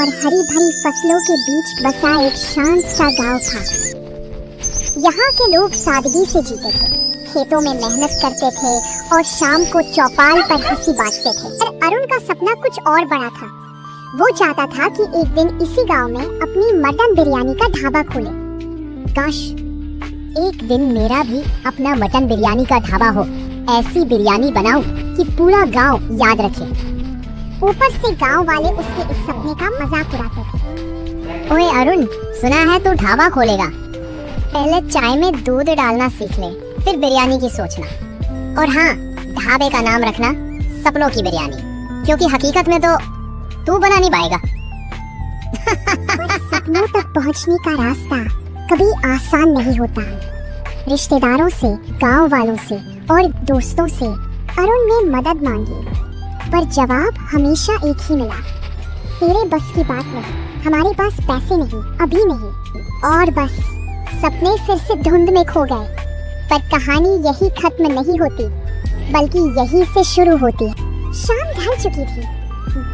और हरी भरी फसलों के बीच बसा एक शांत सा गांव था। यहाँ के लोग सादगी से जीते थे, खेतों में मेहनत करते थे और शाम को चौपाल पर हंसी बांटते थे। पर अरुण का सपना कुछ और बड़ा था। वो चाहता था कि एक दिन इसी गांव में अपनी मटन बिरयानी का ढाबा खोले। काश एक दिन मेरा भी अपना मटन बिरयानी का ढाबा हो। ऐसी बिरयानी बनाऊं कि पूरा गांव याद रखे। ऊपर से गांव वाले उसके इस सपने का मजाक उड़ाते थे। ओए अरुण, सुना है तू ढाबा खोलेगा? पहले चाय में दूध डालना सीख ले, फिर बिरयानी की सोचना। और हाँ, ढाबे का नाम रखना सपनों की बिरयानी, क्योंकि हकीकत में तो तू बना नहीं पाएगा। सपनों तक पहुंचने का रास्ता कभी आसान नहीं होता। रिश्तेदारों से, गांव वालों से और दोस्तों से अरुण ने मदद मांगी, पर जवाब हमेशा एक ही मिला, तेरे बस की बात नहीं, हमारे पास पैसे नहीं, अभी नहीं। और बस सपने फिर से धुंध में खो गए। पर कहानी यही खत्म नहीं होती, बल्कि यही से शुरू होती है। शाम ढल चुकी थी।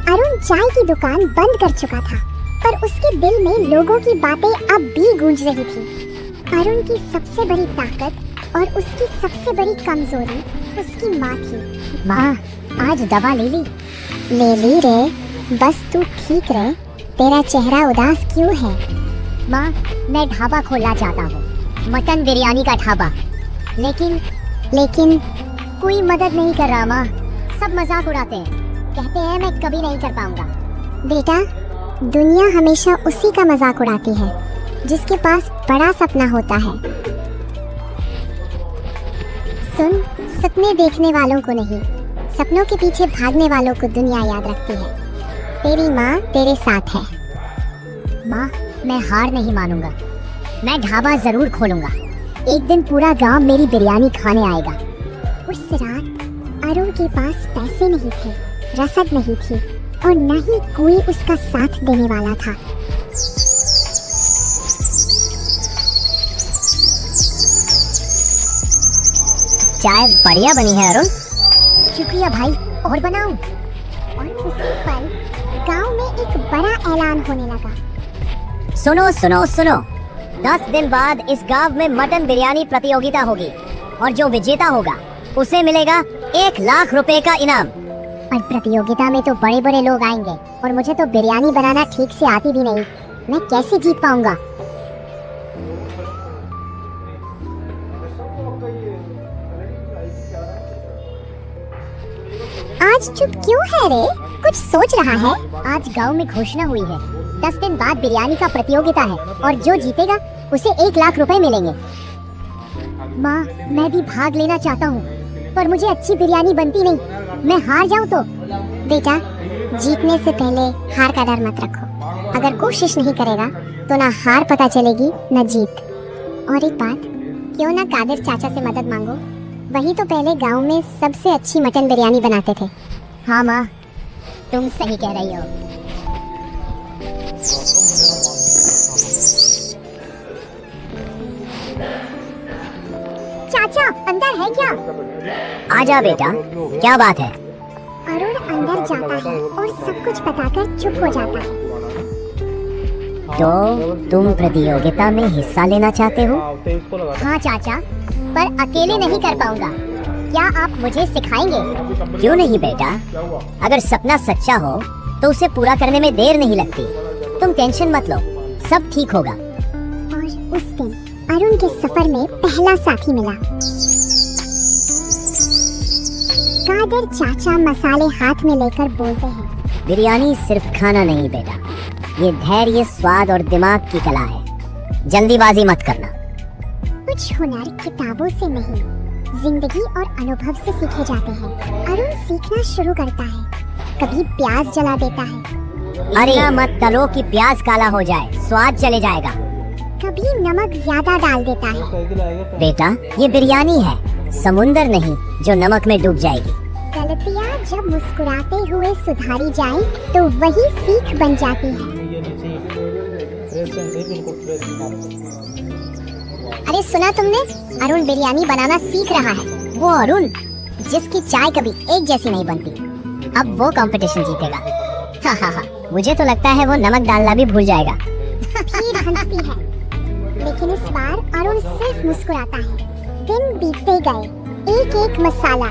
अरुण चाय की दुकान बंद कर चुका था, पर उसके दिल में लोगों की बातें अब भी गूंज रही थी। अरुण की सबसे बड़ी ताकत और उसकी सबसे बड़ी कमजोरी उसकी माँ थी। माँ, आज दवा ले ली? ले ली रे, बस तू ठीक रहे। तेरा चेहरा उदास क्यों है? माँ, मैं ढाबा खोलना चाहता हूँ, मटन बिरयानी का ढाबा। लेकिन कोई मदद नहीं कर रहा माँ। सब मजाक उड़ाते हैं, कहते हैं मैं कभी नहीं कर पाऊंगा। बेटा, दुनिया हमेशा उसी का मजाक उड़ाती है जिसके पास बड़ा सपना होता है। सुन, सपने देखने वालों को नहीं, सपनों के पीछे भागने वालों को दुनिया याद रखती है। तेरी माँ तेरे साथ है। माँ, मैं हार नहीं मानूंगा। मैं ढाबा जरूर खोलूंगा। एक दिन पूरा गांव मेरी बिरयानी खाने आएगा। उस रात अरुण के पास पैसे नहीं थे, रसद नहीं थी और न ही कोई उसका साथ देने वाला था। चाय बढ़िया बनी है अरुण। शुक्रिया भाई, और बनाऊं? और उसी पल गांव में एक बड़ा ऐलान होने लगा। सुनो सुनो सुनो, 10 दिन बाद इस गांव में मटन बिरयानी प्रतियोगिता होगी और जो विजेता होगा उसे मिलेगा 1 लाख रुपए का इनाम। पर प्रतियोगिता में तो बड़े बड़े लोग आएंगे और मुझे तो बिरयानी बनाना ठीक से आती भी नहीं। मैं कैसे जीत पाऊंगा? आज चुप क्यों है रे? कुछ सोच रहा है? आज गांव में घोषणा हुई है, 10 दिन बाद बिरयानी का प्रतियोगिता है और जो जीतेगा उसे 1 लाख रुपए मिलेंगे। माँ, मैं भी भाग लेना चाहता हूँ, पर मुझे अच्छी बिरयानी बनती नहीं। मैं हार जाऊँ तो? बेटा, जीतने से पहले हार का डर मत रखो। अगर कोशिश नहीं करेगा तो ना हार पता चलेगी न जीत। और एक बात, क्यों ना कादिर चाचा से मदद मांगो? वही तो पहले गांव में सबसे अच्छी मटन बिरयानी बनाते थे। हाँ माँ, तुम सही कह रही हो। चाचा, अंदर है क्या? आजा बेटा, क्या बात है? अरुण अंदर जाता है और सब कुछ बताकर चुप हो जाता है। तो तुम प्रतियोगिता में हिस्सा लेना चाहते हो? हाँ चाचा, पर अकेले नहीं कर पाऊंगा। क्या आप मुझे सिखाएंगे? क्यों नहीं बेटा, अगर सपना सच्चा हो तो उसे पूरा करने में देर नहीं लगती। तुम टेंशन मत लो, सब ठीक होगा। और उस दिन अरुण के सफर में पहला साथी मिला। कादिर चाचा मसाले हाथ में लेकर बोलते हैं, बिरयानी सिर्फ खाना नहीं बेटा, ये धैर्य, स्वाद और दिमाग की कला है। जल्दीबाजी मत करना। कुछ हुनर किताबों से नहीं, जिंदगी और अनुभव से सीखे जाते हैं। अरुण सीखना शुरू करता है। कभी प्याज जला देता है। अरे मत तलो कि प्याज काला हो जाए, स्वाद चले जाएगा। कभी नमक ज्यादा डाल देता है। बेटा, ये बिरयानी है, समुंदर नहीं जो नमक में डूब जाएगी। गलतियाँ जब मुस्कुराते हुए सुधारी जाए तो वही सीख बन जाती है। अरे सुना तुमने? अरुण बिरयानी बनाना सीख रहा है। वो अरुण जिसकी चाय कभी एक जैसी नहीं बनती, अब वो कंपटीशन जीतेगा। हा हा हा। मुझे तो लगता है वो नमक डालना भी भूल जाएगा। भीड़ हंसती है, लेकिन इस बार अरुण सिर्फ मुस्कुराता है। दिन बीतते गए, एक एक मसाला,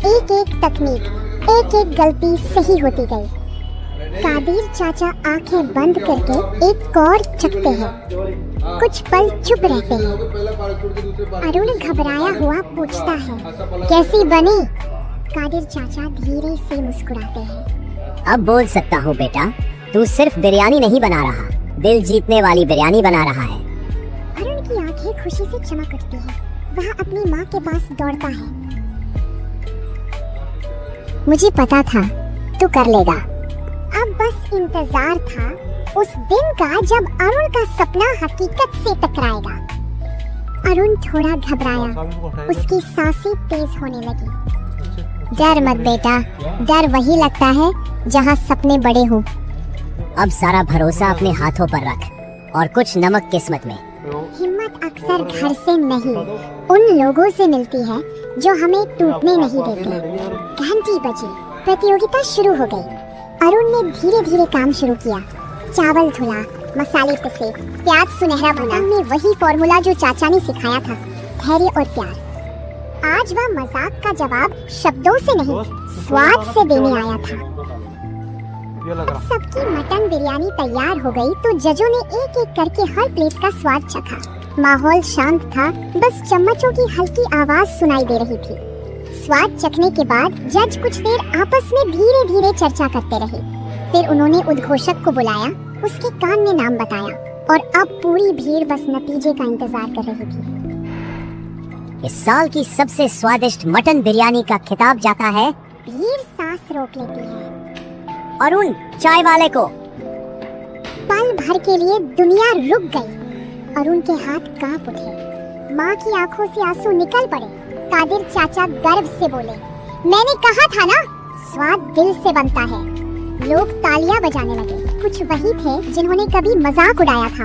एक एक तकनीक, एक एक गलती सही होती गई। कादिर चाचा आंखें बंद करके एक और चखते हैं। कुछ पल चुप रहते हैं। अरुण घबराया हुआ पूछता है, कैसी बनी? कादिर चाचा धीरे से मुस्कुराते हैं। अब बोल सकता हूँ बेटा, तू सिर्फ बिरयानी नहीं बना रहा, दिल जीतने वाली बिरयानी बना रहा है। अरुण की आंखें खुशी से चमक उठती हैं। वह अपनी माँ के पास दौड़ता है। मुझे पता था तू कर लेगा। अब बस इंतजार था उस दिन का जब अरुण का सपना हकीकत से टकराएगा। अरुण थोड़ा घबराया, उसकी सांसें तेज होने लगी। डर मत बेटा, डर वही लगता है जहाँ सपने बड़े हों। अब सारा भरोसा अपने हाथों पर रख और कुछ नमक किस्मत में। हिम्मत अक्सर घर से नहीं, उन लोगों से मिलती है जो हमें टूटने नहीं देते। घंटी बजी, प्रतियोगिता शुरू हो गई। अरुण ने धीरे धीरे काम शुरू किया। चावल धुला, मसाले पिसे, प्याज सुनहरा बना। में वही फॉर्मूला जो चाचा ने सिखाया था, धैर्य और प्यार। आज वह मजाक का जवाब शब्दों से नहीं, स्वाद से देने आया था। सबकी मटन बिरयानी तैयार हो गई तो जजों ने एक एक करके हर प्लेट का स्वाद चखा। माहौल शांत था, बस चम्मचों की हल्की आवाज सुनाई दे रही थी। स्वाद चखने के बाद जज कुछ देर आपस में धीरे धीरे चर्चा करते रहे। फिर उन्होंने उद्घोषक को बुलाया, उसके कान में नाम बताया और अब पूरी भीड़ बस नतीजे का इंतजार कर रही थी। इस साल की सबसे स्वादिष्ट मटन बिरयानी का खिताब जाता है। भीड़ सांस रोक लेती है। अरुण, चाय वाले को। पल भर के लिए दुनिया रुक गई। अरुण के हाथ कांप उठे। माँ की आंखों से आंसू निकल पड़े। कादिर चाचा गर्व से बोले, मैंने कहा था ना, स्वाद दिल से बनता है। लोग तालियां बजाने लगे। कुछ वही थे जिन्होंने कभी मजाक उड़ाया था,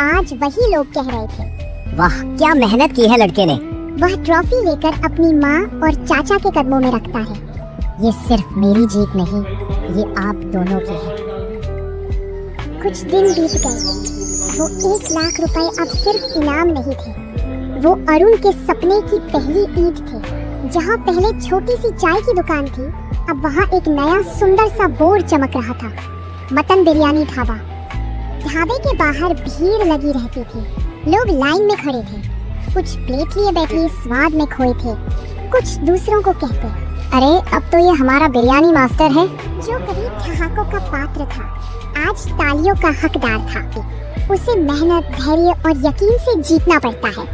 आज वही लोग कह रहे थे, वाह क्या मेहनत की है लड़के ने। वह ट्रॉफी लेकर अपनी माँ और चाचा के कदमों में रखता है। ये सिर्फ मेरी जीत नहीं, ये आप दोनों की है। कुछ दिन बीत गए। वो 1 लाख रुपए अब सिर्फ इनाम नहीं थे, वो अरुण के सपने की पहली ईंट थे। जहाँ पहले छोटी सी चाय की दुकान थी, अब वहाँ एक नया सुंदर सा बोर्ड चमक रहा था, मटन बिरयानी ढाबा। ढाबे के बाहर भीड़ लगी रहती थी। लोग लाइन में खड़े थे, कुछ प्लेट लिए बैठे स्वाद में खोए थे, कुछ दूसरों को कहते, अरे अब तो ये हमारा बिरयानी मास्टर है। जो कभी ठहाकों का पात्र था, आज तालियों का हकदार था। उसे मेहनत, धैर्य और यकीन से जीतना पड़ता है।